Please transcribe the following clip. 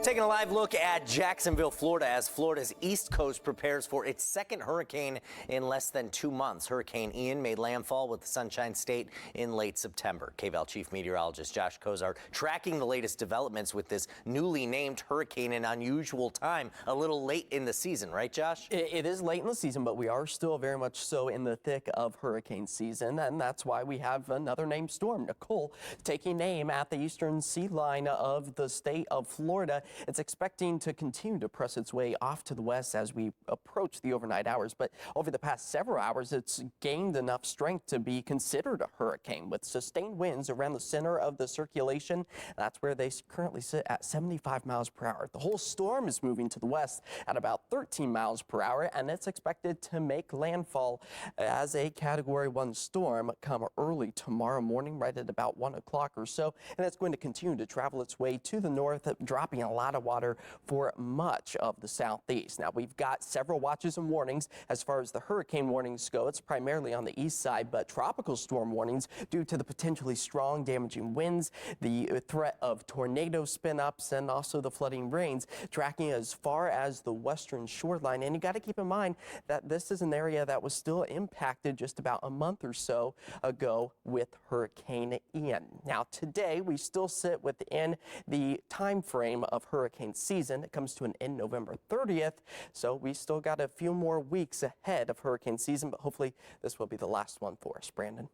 Taking a live look at Jacksonville, Florida, as Florida's East Coast prepares for its second hurricane in less than 2 months. Hurricane Ian made landfall with the Sunshine State in late September. KVAL Chief Meteorologist Josh Cozart tracking the latest developments with this newly named hurricane in unusual time, a little late in the season, right, Josh? It is late in the season, but we are still very much so in the thick of hurricane season, and that's why we have another named storm, Nicole, taking aim at the eastern sea line of the state of Florida. It's expecting to continue to press its way off to the west as we approach the overnight hours, but over the past several hours, it's gained enough strength to be considered a hurricane with sustained winds around the center of the circulation. That's where they currently sit at 75 miles per hour. The whole storm is moving to the west at about 13 miles per hour, and it's expected to make landfall as a Category 1 storm come early tomorrow morning, right at about 1 o'clock or so, and it's going to continue to travel its way to the north, dropping a lot of water for much of the southeast. Now, we've got several watches and warnings as far as the hurricane warnings go. It's primarily on the east side, but tropical storm warnings due to the potentially strong damaging winds, the threat of tornado spin-ups, and also the flooding rains tracking as far as the western shoreline. And you got to keep in mind that this is an area that was still impacted just about a month or so ago with Hurricane Ian. Now, today we still sit within the time frame of hurricane season. It comes to an end November 30th, so we still got a few more weeks ahead of hurricane season, but hopefully this will be the last one for us. Brandon.